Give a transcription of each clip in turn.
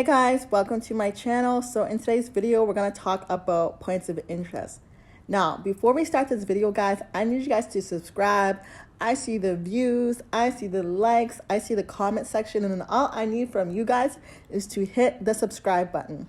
Hey guys, welcome to my channel. So in today's video, we're going to talk about points of interest. Now, before we start this video, guys, I need you guys to subscribe. I see the views, I see the likes, I see the comment section, and all I need from you guys is to hit the subscribe button.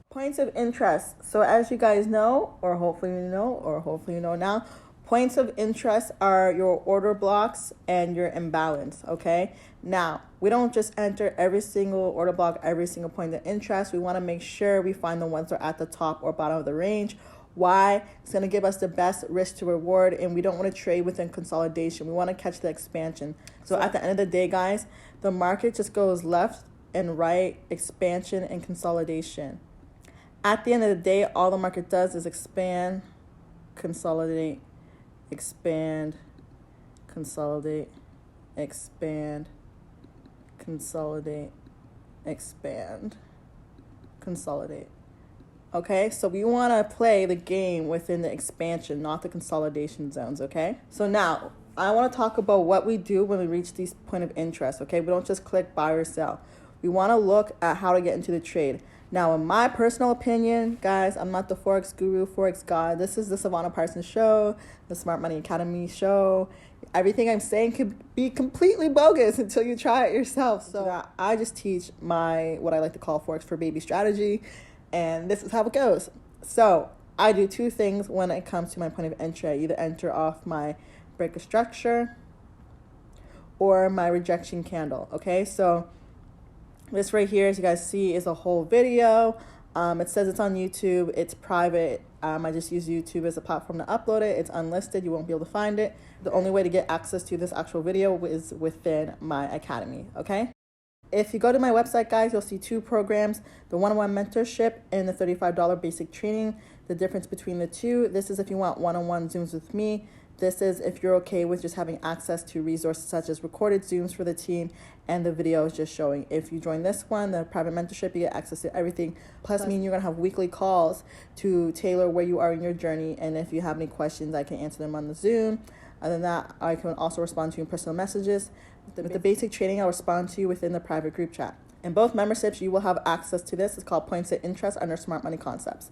Points of interest. So as you guys know, or hopefully you know now, points of interest are your order blocks and your imbalance, okay? Now, we don't just enter every single order block, every single point of interest. We want to make sure we find the ones that are at the top or bottom of the range. Why? It's going to give us the best risk to reward, and we don't want to trade within consolidation. We want to catch the expansion. So at the end of the day, guys, the market just goes left and right, expansion and consolidation. At the end of the day, all the market does is expand, consolidate, expand, consolidate, expand, consolidate, expand, consolidate. Okay, so we want to play the game within the expansion, not the consolidation zones, okay? So now, I want to talk about what we do when we reach these point of interest, okay? We don't just click buy or sell. We want to look at how to get into the trade. Now, in my personal opinion, guys, I'm not the Forex guru, Forex god. This is the Savannah Parsons show, the Smart Money Academy show. Everything I'm saying could be completely bogus until you try it yourself. So I just teach what I like to call Forex for Baby strategy, and this is how it goes. So I do two things when it comes to my point of entry. I either enter off my break of structure or my rejection candle, okay? So this right here, as you guys see, is a whole video. It says it's on YouTube. It's private. I just use YouTube as a platform to upload it. It's unlisted. You won't be able to find it. The only way to get access to this actual video is within my academy, okay? If you go to my website, guys, you'll see two programs, the one-on-one mentorship and the $35 basic training. The difference between the two, this is if you want one-on-one Zooms with me. This is if you're okay with just having access to resources such as recorded Zooms for the team and the videos just showing. If you join this one, the private mentorship, you get access to everything. Plus, me and you're going to have weekly calls to tailor where you are in your journey. And if you have any questions, I can answer them on the Zoom. Other than that, I can also respond to you in personal messages. With the basic training, I'll respond to you within the private group chat. In both memberships, you will have access to this. It's called Points of Interest under Smart Money Concepts.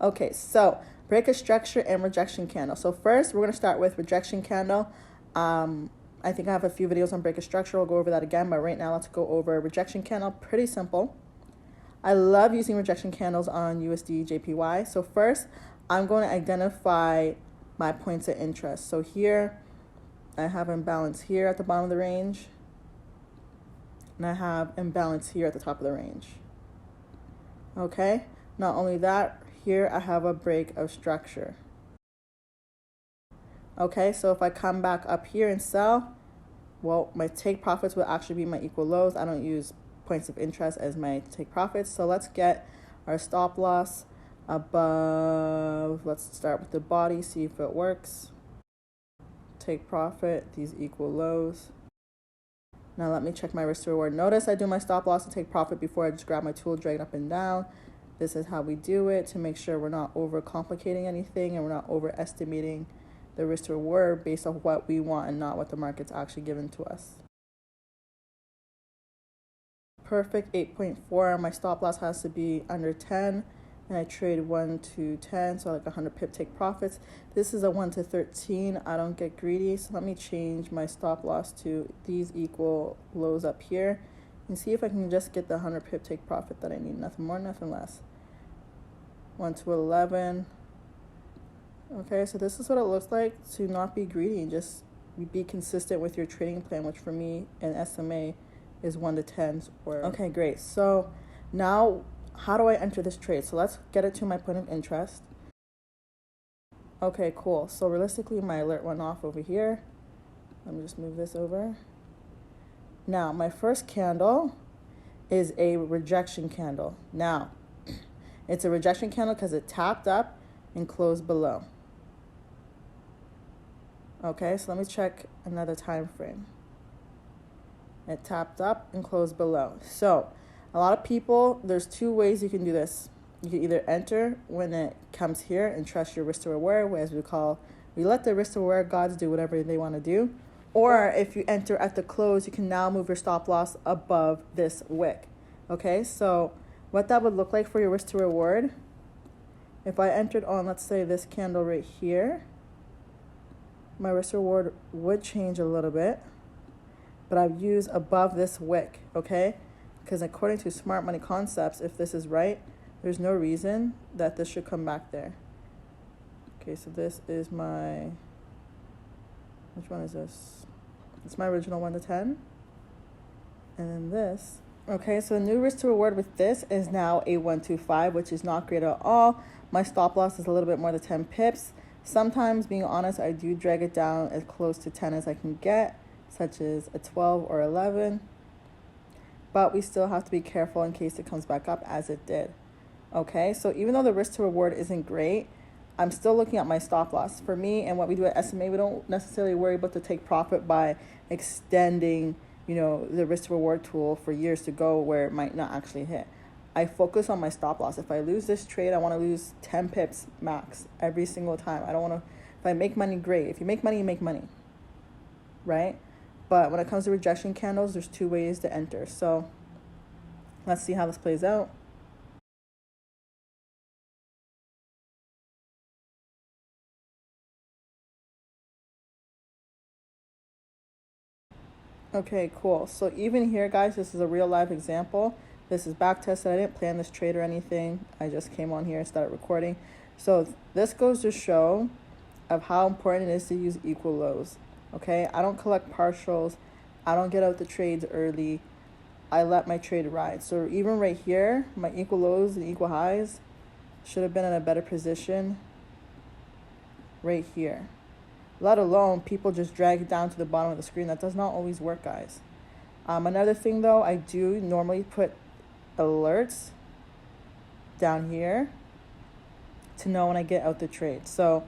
Okay, so break of structure and rejection candle. So first, we're going to start with rejection candle. I think I have a few videos on break of structure. I'll go over that again, but right now let's go over rejection candle. Pretty simple. I love using rejection candles on USD JPY. So first, I'm going to identify my points of interest. So here, I have imbalance here at the bottom of the range, and I have imbalance here at the top of the range. Okay, not only that, here I have a break of structure. Okay, so if I come back up here and sell, well, my take profits will actually be my equal lows. I don't use points of interest as my take profits. So let's get our stop loss above. Let's start with the body, see if it works. Take profit, these equal lows. Now let me check my risk to reward. Notice I do my stop loss and take profit before I just grab my tool, drag it up and down. This is how we do it to make sure we're not overcomplicating anything and we're not overestimating the risk to reward based on what we want and not what the market's actually given to us. Perfect 8.4. My stop loss has to be under 10. And I trade 1 to 10, so like 100 pip take profits. This is a 1 to 13. I don't get greedy, so let me change my stop loss to these equal lows up here and see if I can just get the 100 pip take profit that I need. Nothing more, nothing less. 1 to 11. Okay, so this is what it looks like to not be greedy and just be consistent with your trading plan, which for me in SMA is 1 to 10s. Okay, great. So now, how do I enter this trade? So let's get it to my point of interest. Okay, cool. So realistically, my alert went off over here. Let me just move this over. Now, my first candle is a rejection candle. Now, it's a rejection candle because it tapped up and closed below. Okay, so let me check another time frame. It tapped up and closed below. So a lot of people, there's two ways you can do this. You can either enter when it comes here and trust your risk to reward, as we let the risk to reward gods do whatever they want to do. Or if you enter at the close, you can now move your stop loss above this wick. Okay, so what that would look like for your risk to reward. If I entered on, let's say, this candle right here, my risk to reward would change a little bit, but I've used above this wick, okay? Because according to smart money concepts, if this is right, there's no reason that this should come back there. Okay, so this is my, which one is this? It's my original 1 to 10. And then this. Okay, so the new risk to reward with this is now a 125, which is not great at all. My stop loss is a little bit more than 10 pips. Sometimes, being honest, I do drag it down as close to 10 as I can get, such as a 12 or 11. But we still have to be careful in case it comes back up as it did. Okay, so even though the risk to reward isn't great, I'm still looking at my stop loss. For me and what we do at SMA, we don't necessarily worry about the take profit by extending, you know, the risk to reward tool for years to go where it might not actually hit. I focus on my stop loss. If I lose this trade, I want to lose 10 pips max every single time. I don't want to, if I make money, great. If you make money, you make money, right? But when it comes to rejection candles, there's 2 ways to enter. So let's see how this plays out. Okay, cool. So even here, guys, this is a real live example. This is back tested. I didn't plan this trade or anything. I just came on here and started recording. So this goes to show of how important it is to use equal lows. Okay, I don't collect partials. I don't get out the trades early. I let my trade ride. So even right here, my equal lows and equal highs should have been in a better position right here. Let alone people just drag it down to the bottom of the screen. That does not always work, guys. Another thing, though, I do normally put alerts down here to know when I get out the trade. So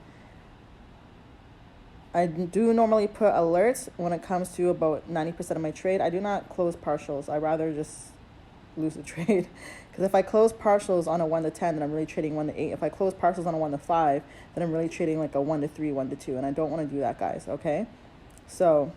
I do normally put alerts when it comes to about 90% of my trade. I do not close partials. I rather just lose the trade. Because if I close partials on a 1 to 10, then I'm really trading 1 to 8. If I close partials on a 1 to 5, then I'm really trading like a 1 to 3, 1 to 2. And I don't want to do that, guys, okay? So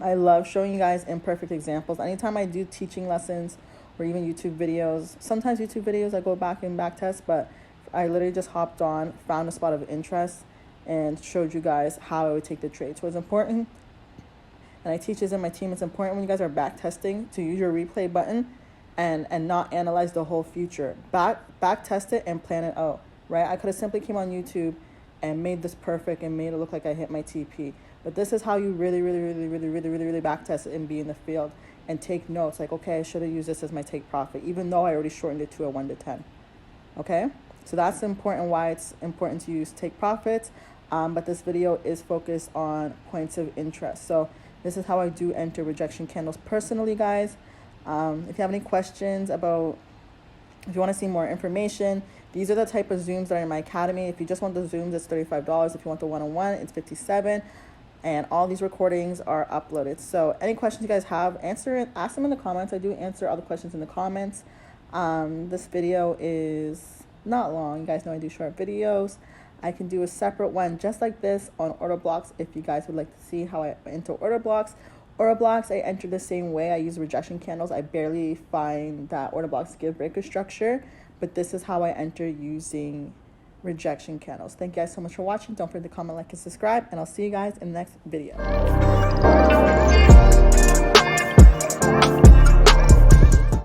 I love showing you guys imperfect examples. Anytime I do teaching lessons or even YouTube videos, sometimes YouTube videos I go back and back test, but I literally just hopped on, found a spot of interest, and showed you guys how I would take the trade. So it's important, and I teach this in my team, it's important when you guys are back testing to use your replay button and not analyze the whole future. Back test it and plan it out, right? I could have simply came on YouTube and made this perfect and made it look like I hit my TP. But this is how you really back test it and be in the field and take notes. Like, okay, I should have used this as my take profit, even though I already shortened it to a 1 to 10. Okay? So that's important, why it's important to use take profits. But this video is focused on points of interest. So this is how I do enter rejection candles personally, guys. If you have any questions about, if you want to see more information, these are the type of Zooms that are in my academy. If you just want the Zooms, it's $35. If you want the one-on-one, it's $57. And all these recordings are uploaded. So any questions you guys have, ask them in the comments. I do answer all the questions in the comments. This video is not long. You guys know I do short videos. I can do a separate one just like this on order blocks if you guys would like to see how I enter order blocks. Order blocks, I enter the same way. I use rejection candles. I barely find that order blocks give breaker structure, but this is how I enter using rejection candles. Thank you guys so much for watching. Don't forget to comment, like, and subscribe, and I'll see you guys in the next video.